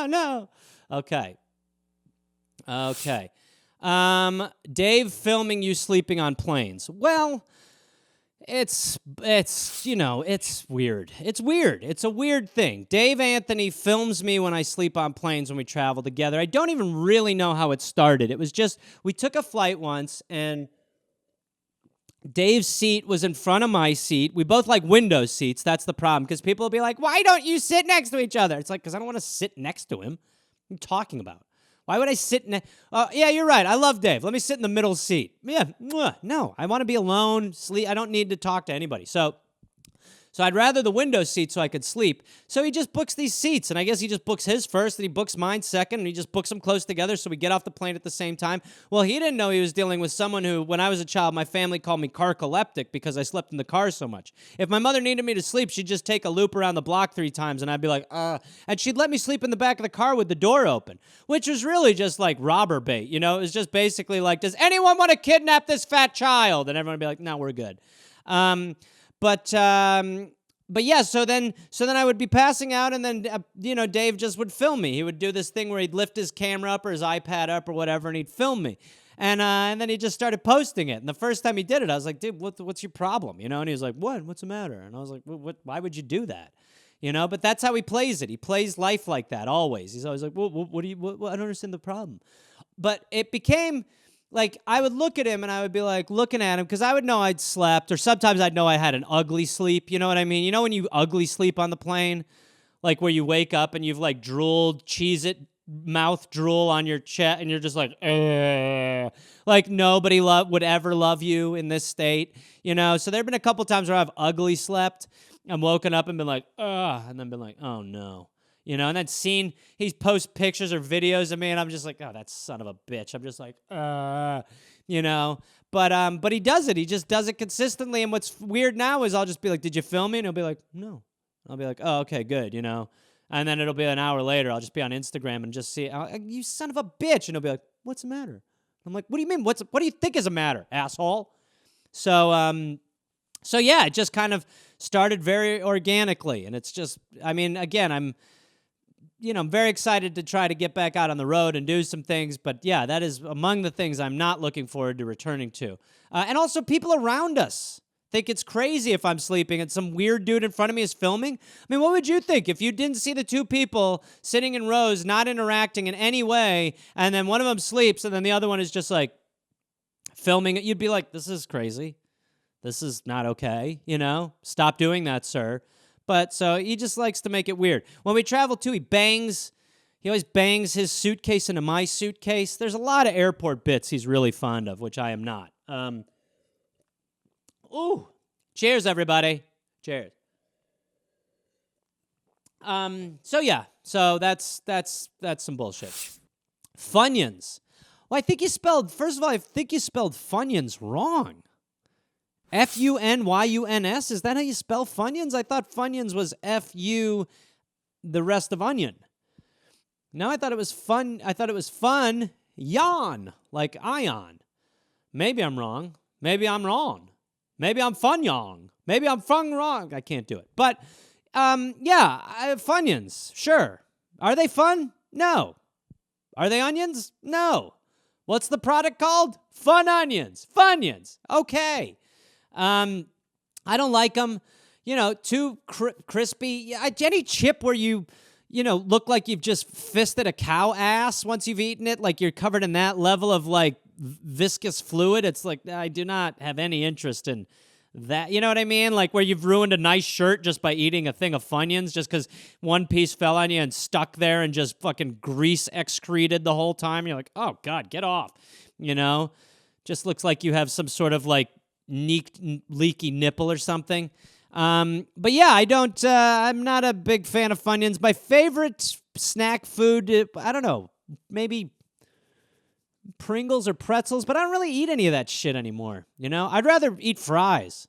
no. Okay. Dave filming you sleeping on planes. Well, it's weird. It's weird. It's a weird thing. Dave Anthony films me when I sleep on planes when we travel together. I don't even really know how it started. It was just, we took a flight once and Dave's seat was in front of my seat. We both like window seats. That's the problem. Because people will be like, why don't you sit next to each other? It's like, because I don't want to sit next to him. What are you talking about? Why would I sit yeah, you're right. I love Dave. Let me sit in the middle seat. Yeah, no. I want to be alone, sleep. I don't need to talk to anybody. So I'd rather the window seat so I could sleep. So he just books these seats, and I guess he just books his first, and he books mine second, and he just books them close together so we get off the plane at the same time. Well, he didn't know he was dealing with someone who, when I was a child, my family called me carcoleptic because I slept in the car so much. If my mother needed me to sleep, she'd just take a loop around the block 3 times, and I'd be like, and she'd let me sleep in the back of the car with the door open, which was really just like robber bait, It was just basically like, does anyone want to kidnap this fat child? And everyone would be like, no, we're good. But yeah, so then I would be passing out, and then Dave just would film me. He would do this thing where he'd lift his camera up or his iPad up or whatever, and he'd film me, and then he just started posting it. And the first time he did it, I was like, dude, what's your problem? And he was like, what's the matter? And I was like, why would you do that? But that's how he plays it. He plays life like that always. He's always like, what do you? I don't understand the problem. But it became like, I would look at him and I would be like looking at him because I would know I'd slept, or sometimes I'd know I had an ugly sleep. You know what I mean? When you ugly sleep on the plane, like where you wake up and you've like drooled, Cheez-It mouth drool on your chest, and you're just like, like nobody would ever love you in this state. So there have been a couple times where I've ugly slept. I'm woken up and been like, and then been like, oh no. And then he posts pictures or videos of me, and I'm just like, oh, that son of a bitch. I'm just like, But he does it. He just does it consistently. And what's weird now is I'll just be like, did you film me? And he'll be like, no. I'll be like, oh, okay, good, And then it'll be an hour later. I'll just be on Instagram and just see, you son of a bitch. And he'll be like, what's the matter? I'm like, what do you mean? What do you think is the matter, asshole? So yeah, it just kind of started very organically. And it's just, I mean, again, I'm very excited to try to get back out on the road and do some things. But yeah, that is among the things I'm not looking forward to returning to. And also people around us. think it's crazy if I'm sleeping and some weird dude in front of me is filming. I mean, what would you think if you didn't see the two people sitting in rows, not interacting in any way, and then one of them sleeps and then the other one is just like filming it? You'd be like, this is crazy. This is not okay, you know? Stop doing that, sir. But so he just likes to make it weird. When we travel too, he always bangs his suitcase into my suitcase. There's a lot of airport bits he's really fond of, which I am not. Ooh. Cheers, everybody. Cheers. So yeah. So that's some bullshit. Funyuns. Well, first of all, I think you spelled Funyuns wrong. Funyuns? Is that how you spell Funyuns? I thought Funyuns was Fu, the rest of onion. No, I thought it was fun. I thought it was fun, yawn, like ion. Maybe I'm wrong. Maybe I'm wrong. Maybe I'm fun yong. Maybe I'm fung wrong. I can't do it. But, Funyuns, sure. Are they fun? No. Are they onions? No. What's the product called? Fun onions. Funyuns. Okay. I don't like them. You know, too crispy. Any chip where you look like you've just fisted a cow ass once you've eaten it, like you're covered in that level of, like, viscous fluid. It's like, I do not have any interest in that. You know what I mean? Like where you've ruined a nice shirt just by eating a thing of Funyuns just because one piece fell on you and stuck there and just fucking grease excreted the whole time. You're like, oh, God, get off. You know? Just looks like you have some sort of, like, leaky nipple or something. But yeah, I'm not a big fan of Funyuns. My favorite snack food, I don't know, maybe Pringles or pretzels, but I don't really eat any of that shit anymore, you know? I'd rather eat fries,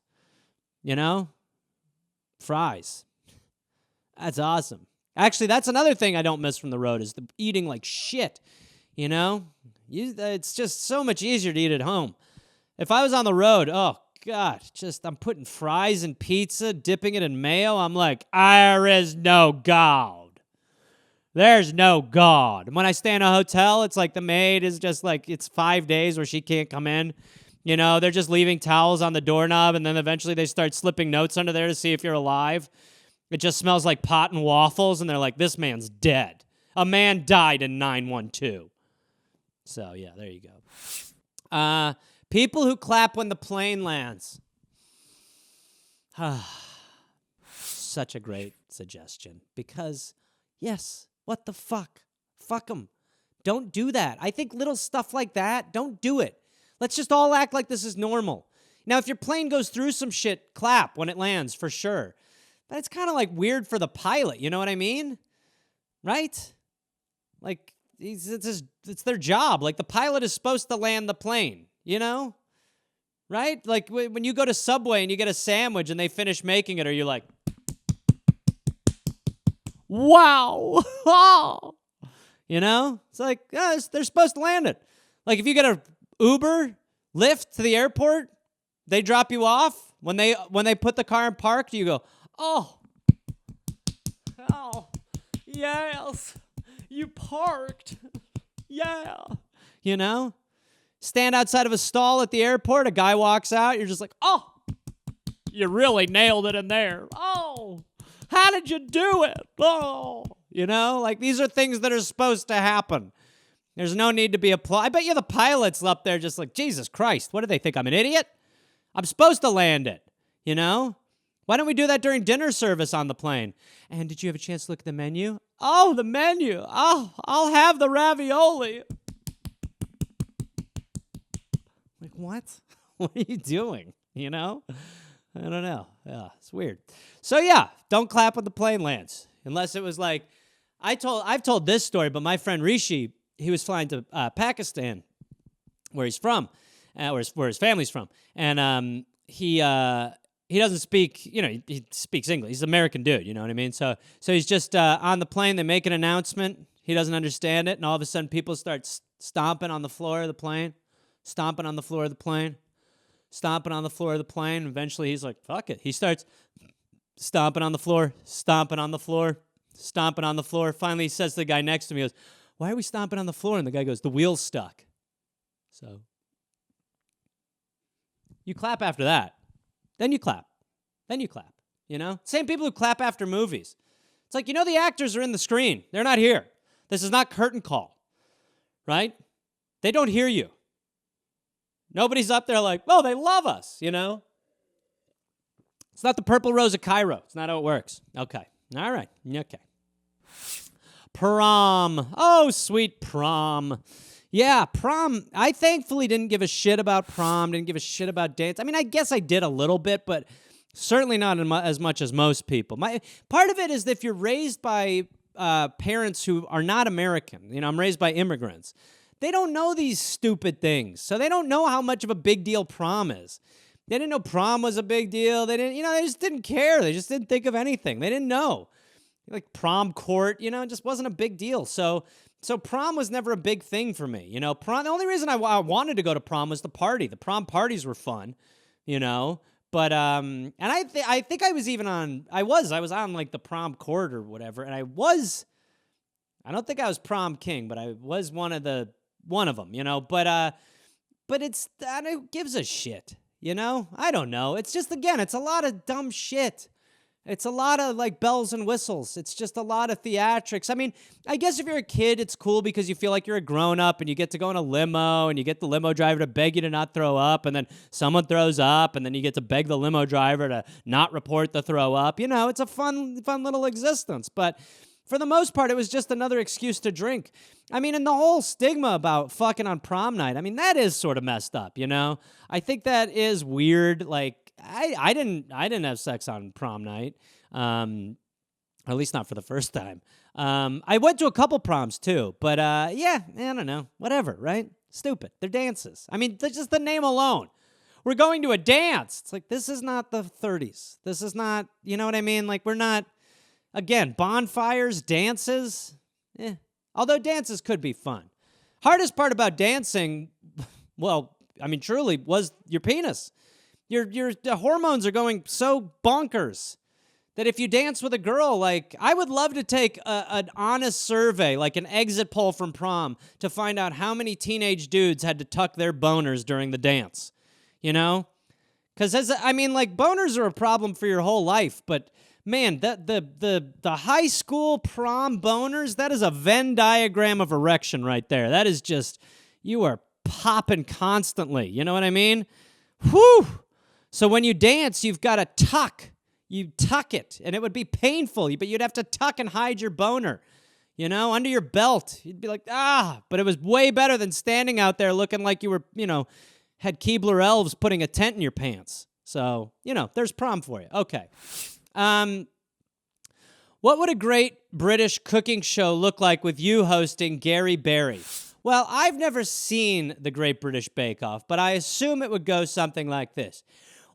you know? Fries. That's awesome. Actually, that's another thing I don't miss from the road is the eating like shit, you know? It's just so much easier to eat at home. If I was on the road, oh, God, I'm putting fries in pizza, dipping it in mayo. I'm like, there is no God. There's no God. And when I stay in a hotel, it's like the maid is just like, it's 5 days where she can't come in. You know, they're just leaving towels on the doorknob, and then eventually they start slipping notes under there to see if you're alive. It just smells like pot and waffles, and they're like, this man's dead. A man died in 912. So, yeah, there you go. People who clap when the plane lands. Such a great suggestion. Because, yes, what the fuck? Fuck them. Don't do that. I think little stuff like that, don't do it. Let's just all act like this is normal. Now, if your plane goes through some shit, clap when it lands, for sure. But it's kind of like weird for the pilot, you know what I mean? Right? Like, it's their job. Like, the pilot is supposed to land the plane, you know? Right? Like, when you go to Subway and you get a sandwich and they finish making it, are you like, wow. You know? It's like, they're supposed to land it. Like, if you get a Uber, Lyft to the airport, they drop you off. When they put the car in park, you go, oh, yes, you parked. Yeah. You know? Stand outside of a stall at the airport, a guy walks out, you're just like, oh, you really nailed it in there. Oh, how did you do it? Oh, you know, like these are things that are supposed to happen. There's no need to be I bet you the pilot's up there just like, Jesus Christ, what do they think? I'm an idiot? I'm supposed to land it, you know? Why don't we do that during dinner service on the plane? And did you have a chance to look at the menu? Oh, the menu. Oh, I'll have the ravioli. Like, what? What are you doing? You know? I don't know. Yeah, it's weird. So, yeah, don't clap when the plane lands. Unless it was like, I've told this story, but my friend Rishi, he was flying to Pakistan, where he's from, where his family's from. And he doesn't speak, you know, he speaks English. He's an American dude, you know what I mean? So he's just on the plane. They make an announcement. He doesn't understand it. And all of a sudden, people start stomping on the floor of the plane. Stomping on the floor of the plane, stomping on the floor of the plane. Eventually, he's like, fuck it. He starts stomping on the floor, stomping on the floor, stomping on the floor. Finally, he says to the guy next to me, he goes, why are we stomping on the floor? And the guy goes, the wheel's stuck. So, you clap after that. Then you clap. Then you clap, you know? Same people who clap after movies. It's like, you know, the actors are in the screen. They're not here. This is not curtain call, right? They don't hear you. Nobody's up there like, oh, they love us, you know? It's not the Purple Rose of Cairo. It's not how it works. Okay. All right. Okay. Prom. Oh, sweet prom. Yeah, prom. I thankfully didn't give a shit about prom, didn't give a shit about dance. I mean, I guess I did a little bit, but certainly not as much as most people. Part of it is that if you're raised by parents who are not American, you know, I'm raised by immigrants, they don't know these stupid things. So they don't know how much of a big deal prom is. They didn't know prom was a big deal. They didn't, you know, they just didn't care. They just didn't think of anything. They didn't know. Like prom court, you know, it just wasn't a big deal. So prom was never a big thing for me. You know, prom, the only reason I wanted to go to prom was the party. The prom parties were fun, you know. But and I think I was even on I was on like the prom court or whatever, and I don't think I was prom king, but I was one of them, you know. But it's who gives a shit, you know? I don't know. It's just, again, it's a lot of dumb shit. It's a lot of like bells and whistles. It's just a lot of theatrics. I mean, I guess if you're a kid, it's cool because you feel like you're a grown-up and you get to go in a limo and you get the limo driver to beg you to not throw up, and then someone throws up and then you get to beg the limo driver to not report the throw up. You know, it's a fun little existence. But for the most part, it was just another excuse to drink. I mean, and the whole stigma about fucking on prom night, I mean, that is sort of messed up, you know? I think that is weird. Like, I didn't have sex on prom night, or at least not for the first time. I went to a couple proms too, but yeah, I don't know, whatever, right? Stupid. They're dances. I mean, just the name alone. We're going to a dance. It's like, this is not the 30s. This is not, you know what I mean? Like, we're not, again, bonfires, dances. Although dances could be fun. Hardest part about dancing, well, I mean, truly, was your penis. Your hormones are going so bonkers that if you dance with a girl, like, I would love to take an honest survey, like an exit poll from prom, to find out how many teenage dudes had to tuck their boners during the dance, you know? Because, I mean, like, boners are a problem for your whole life, but, man, the high school prom boners, that is a Venn diagram of erection right there. That is just, you are popping constantly, you know what I mean? Whew! So when you dance, you've got to tuck. You tuck it, and it would be painful, but you'd have to tuck and hide your boner, you know, under your belt. You'd be like, but it was way better than standing out there looking like you were, you know, had Keebler elves putting a tent in your pants. So, you know, there's prom for you. Okay. What would a great British cooking show look like with you hosting Gary Berry? Well, I've never seen the Great British Bake Off, but I assume it would go something like this.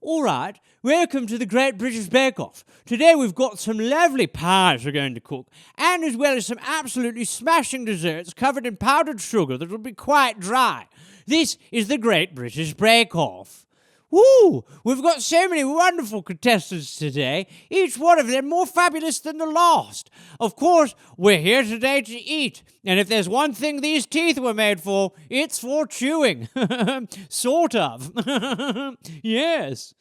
All right, welcome to the Great British Bake Off. Today we've got some lovely pies we're going to cook, and as well as some absolutely smashing desserts covered in powdered sugar that will be quite dry. This is the Great British Bake Off. Woo! We've got so many wonderful contestants today, each one of them more fabulous than the last. Of course, we're here today to eat, and if there's one thing these teeth were made for, it's for chewing. Sort of. Yes.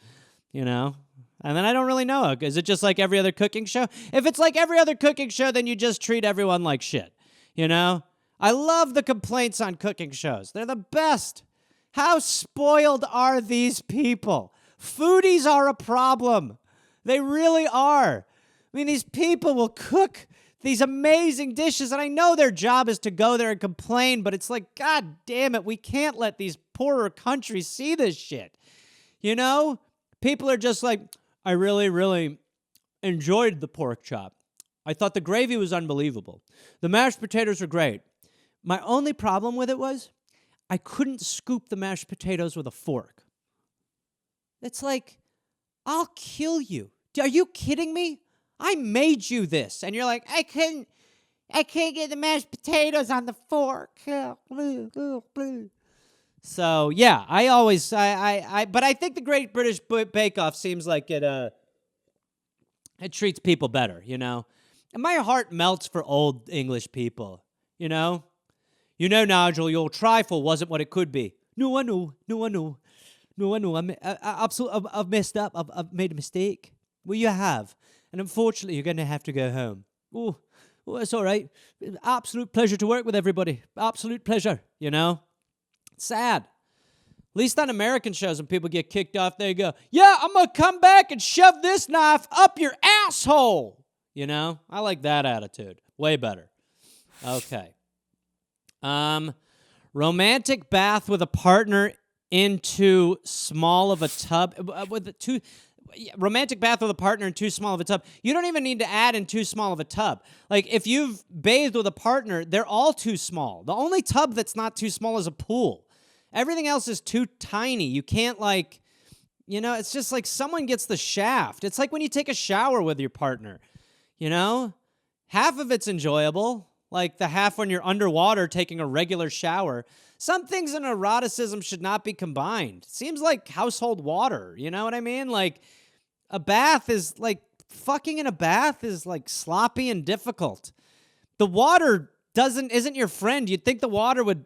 You know? And then I don't really know. Is it just like every other cooking show? If it's like every other cooking show, then you just treat everyone like shit. You know? I love the complaints on cooking shows. They're the best. How spoiled are these people? Foodies are a problem. They really are. I mean, these people will cook these amazing dishes, and I know their job is to go there and complain, but it's like, God damn it, we can't let these poorer countries see this shit. You know? People are just like, I really, really enjoyed the pork chop. I thought the gravy was unbelievable. The mashed potatoes were great. My only problem with it was, I couldn't scoop the mashed potatoes with a fork. It's like, I'll kill you. Are you kidding me? I made you this. And you're like, I can't get the mashed potatoes on the fork. So, yeah, but I think the Great British Bake Off seems like it treats people better, you know? And my heart melts for old English people, you know? You know, Nigel, your trifle wasn't what it could be. No, I know. No, I know. I've messed up. I've made a mistake. Well, you have. And unfortunately, you're going to have to go home. Oh, that's all right. Absolute pleasure to work with everybody. Absolute pleasure, you know? Sad. At least on American shows, when people get kicked off, they go, yeah, I'm going to come back and shove this knife up your asshole. You know? I like that attitude. Way better. Okay. Romantic bath with a partner in too small of a tub. Romantic bath with a partner in too small of a tub. You don't even need to add in too small of a tub. Like, if you've bathed with a partner, they're all too small. The only tub that's not too small is a pool. Everything else is too tiny. You can't, like, you know, it's just like someone gets the shaft. It's like when you take a shower with your partner, you know? Half of it's enjoyable, like the half when you're underwater taking a regular shower. Some things in eroticism should not be combined. Seems like household water, you know what I mean? Like, a bath is, like, fucking in a bath is, like, sloppy and difficult. The water isn't your friend. You'd think the water would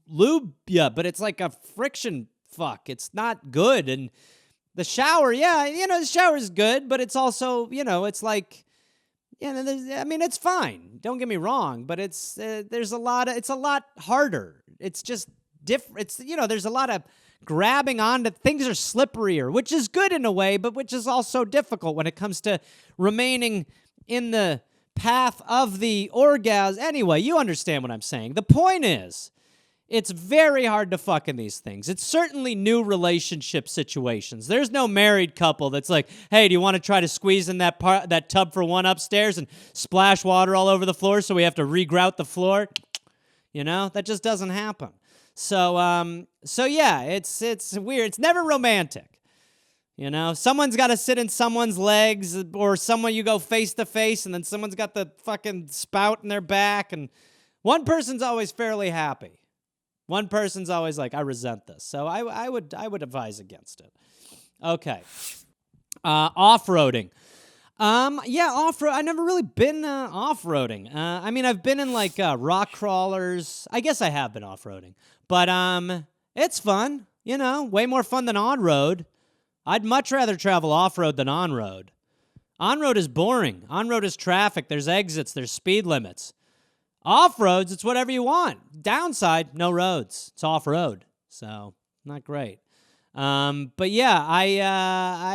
lube you, but it's like a friction fuck. It's not good. And the shower, yeah, you know, the shower is good, but it's also, you know, it's like, you know, I mean, it's fine. Don't get me wrong, but it's it's a lot harder. It's just different. It's, you know, there's a lot of grabbing onto things are slipperier, which is good in a way, but which is also difficult when it comes to remaining in the path of the orgasm. Anyway, you understand what I'm saying. The point is, it's very hard to fuck in these things. It's certainly new relationship situations. There's no married couple that's like, hey, do you want to try to squeeze in that tub for one upstairs and splash water all over the floor so we have to regrout the floor? You know, that just doesn't happen. So yeah, it's weird. It's never romantic. You know, someone's got to sit in someone's legs, or someone you go face to face, and then someone's got the fucking spout in their back, and one person's always fairly happy. One person's always like, I resent this. So I would advise against it. Okay. Off-roading. Yeah, off-road. I've never really been off-roading. I mean, I've been in like rock crawlers. I guess I have been off-roading. But it's fun, you know, way more fun than on-road. I'd much rather travel off-road than on-road. On-road is boring. On-road is traffic. There's exits. There's speed limits. Off-roads, it's whatever you want. Downside, no roads. It's off-road, so not great. But yeah,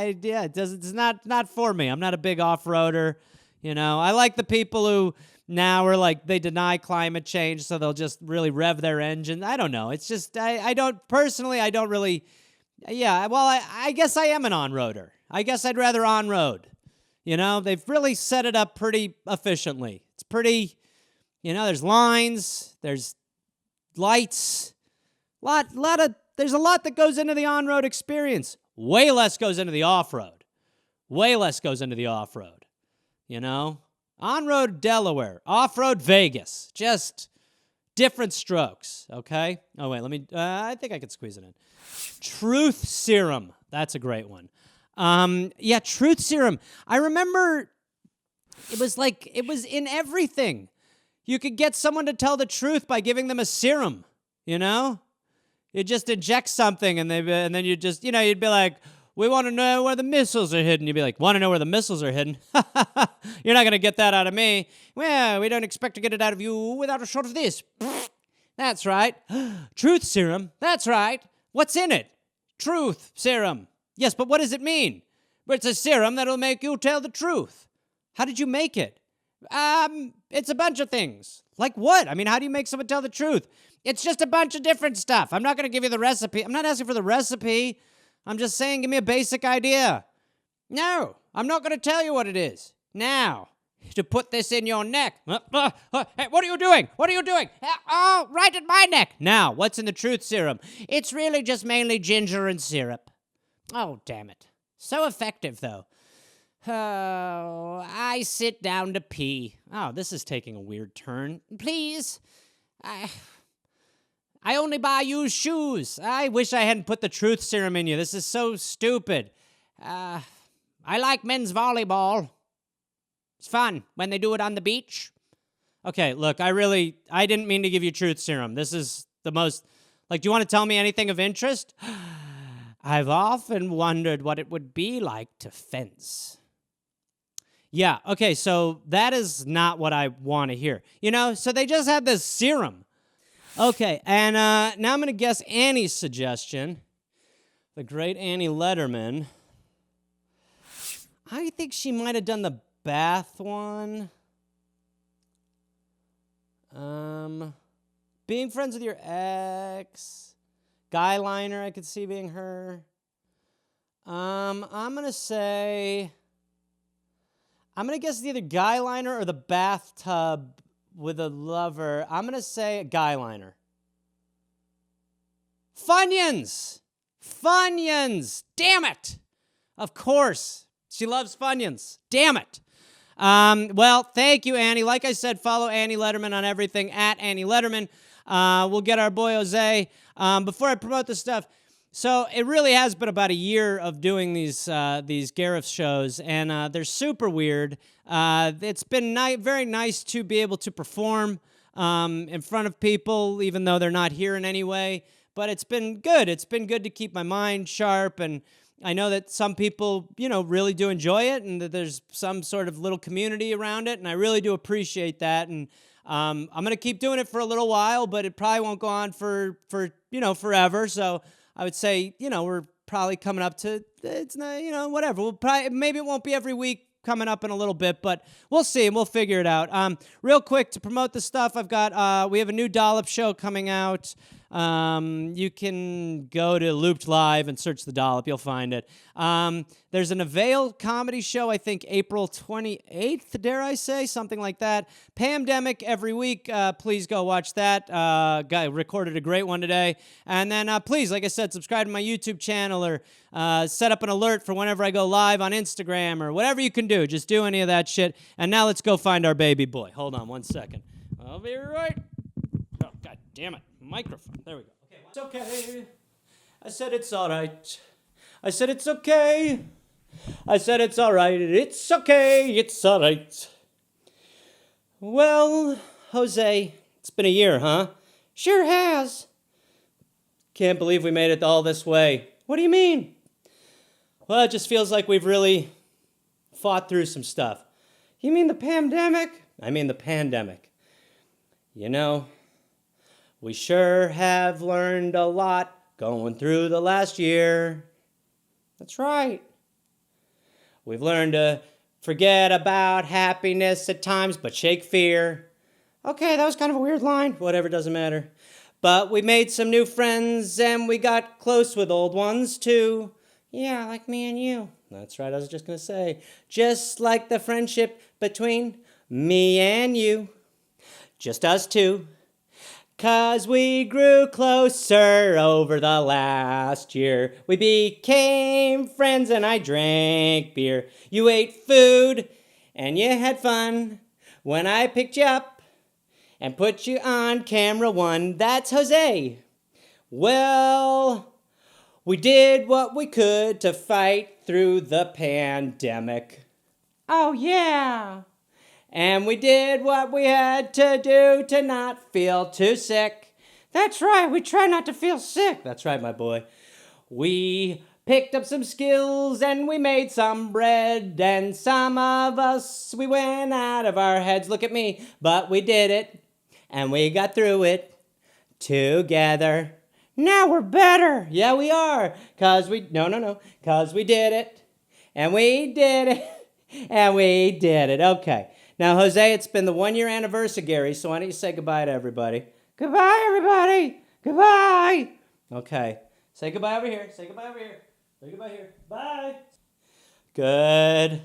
it's not for me. I'm not a big off-roader. You know, I like the people who now are like, they deny climate change, so they'll just really rev their engine. I don't know. It's just, I don't really, yeah, well, I guess I am an on-roader. I guess I'd rather on-road. You know, they've really set it up pretty efficiently. It's pretty, you know, there's lines, there's lights, there's a lot that goes into the on-road experience. Way less goes into the off-road. Way less goes into the off-road. You know? On-road Delaware, off-road Vegas. Just different strokes, okay? Oh, wait, let me, I think I could squeeze it in. Truth Serum. That's a great one. Yeah, Truth Serum. I remember it was in everything. You could get someone to tell the truth by giving them a serum, you know? You just inject something, and then you just, you know, you'd be like, we want to know where the missiles are hidden. You'd be like, want to know where the missiles are hidden? You're not going to get that out of me. Well, we don't expect to get it out of you without a shot of this. That's right. Truth Serum. That's right. What's in it? Truth Serum. Yes, but what does it mean? Well, it's a serum that'll make you tell the truth. How did you make it? It's a bunch of things. Like what? I mean, how do you make someone tell the truth? It's just a bunch of different stuff. I'm not going to give you the recipe. I'm not asking for the recipe. I'm just saying, give me a basic idea. No, I'm not going to tell you what it is. Now, to put this in your neck. Hey, what are you doing? What are you doing? Oh, right in my neck. Now, what's in the Truth Serum? It's really just mainly ginger and syrup. Oh, damn it. So effective, though. Oh, I sit down to pee. Oh, this is taking a weird turn. Please. I only buy used shoes. I wish I hadn't put the Truth Serum in you. This is so stupid. I like men's volleyball. It's fun when they do it on the beach. Okay, look, I didn't mean to give you Truth Serum. This is the most, like, do you want to tell me anything of interest? I've often wondered what it would be like to fence. Yeah, okay, so that is not what I want to hear. You know, so they just had this Serum. Okay, and now I'm going to guess Annie's suggestion. The great Annie Letterman. I think she might have done the bath one. Being friends with your ex. Guy liner, I could see being her. I'm going to say... I'm going to guess it's either guy liner or the bathtub with a lover. I'm going to say guy liner. Funyuns! Funyuns! Damn it! Of course. She loves Funyuns. Damn it. Well, thank you, Annie. Like I said, follow Annie Letterman on everything, at Annie Letterman. We'll get our boy Jose. Before I promote this stuff, so it really has been about a year of doing these Gareth shows, and they're super weird. It's been very nice to be able to perform in front of people, even though they're not here in any way. But it's been good. It's been good to keep my mind sharp, and I know that some people, really do enjoy it, and that there's some sort of little community around it, and I really do appreciate that. And I'm gonna keep doing it for a little while, but it probably won't go on for forever. So I would say, we're probably coming up to, it's not, whatever. Maybe it won't be every week coming up in a little bit, but we'll see and we'll figure it out. Real quick to promote the stuff, we have a new Dollop show coming out. You can go to Looped Live and search the Dollop. You'll find it. There's an Avail comedy show, I think April 28th, dare I say, something like that. Pandemic every week. Please go watch that. Guy recorded a great one today. And then please, like I said, subscribe to my YouTube channel or set up an alert for whenever I go live on Instagram or whatever you can do. Just do any of that shit. And now let's go find our baby boy. Hold on 1 second. I'll be right. Oh, God damn it. Microphone. There we go. Okay, it's okay. I said it's all right. I said it's okay. I said it's all right. It's okay. It's all right. Well, Jose, it's been a year, huh? Sure has. Can't believe we made it all this way. What do you mean? Well, it just feels like we've really fought through some stuff. You mean the pandemic? I mean the pandemic. We sure have learned a lot going through the last year. That's right. We've learned to forget about happiness at times, but shake fear. Okay, that was kind of a weird line. Whatever, doesn't matter. But we made some new friends, and we got close with old ones, too. Yeah, like me and you. That's right, I was just going to say. Just like the friendship between me and you. Just us two. 'Cause we grew closer over the last year. We became friends and I drank beer. You ate food and you had fun when I picked you up and put you on camera one. That's Jose. Well, we did what we could to fight through the pandemic. Oh, yeah. And we did what we had to do to not feel too sick. That's right, we try not to feel sick. That's right, my boy. We picked up some skills and we made some bread. And some of us, we went out of our heads. Look at me. But we did it. And we got through it together. Now we're better. Yeah, we are. 'Cause we did it. And we did it. And we did it. Okay. Now, Jose, it's been the 1 year anniversary, Gary, so why don't you say goodbye to everybody? Goodbye, everybody. Goodbye. Okay. Say goodbye over here. Say goodbye over here. Say goodbye here. Bye. Goodbye,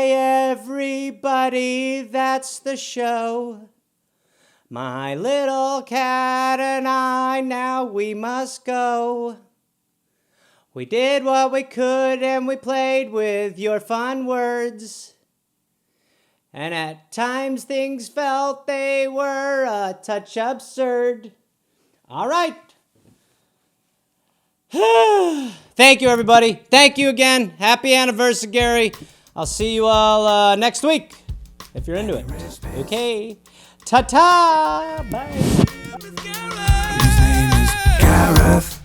everybody. That's the show. My little cat and I, now we must go. We did what we could and we played with your fun words. And at times things felt they were a touch absurd. All right. Thank you, everybody. Thank you again. Happy anniversary, Gary. I'll see you all next week, if you're into it. Okay. Ta-ta. Bye. His name is Gareth.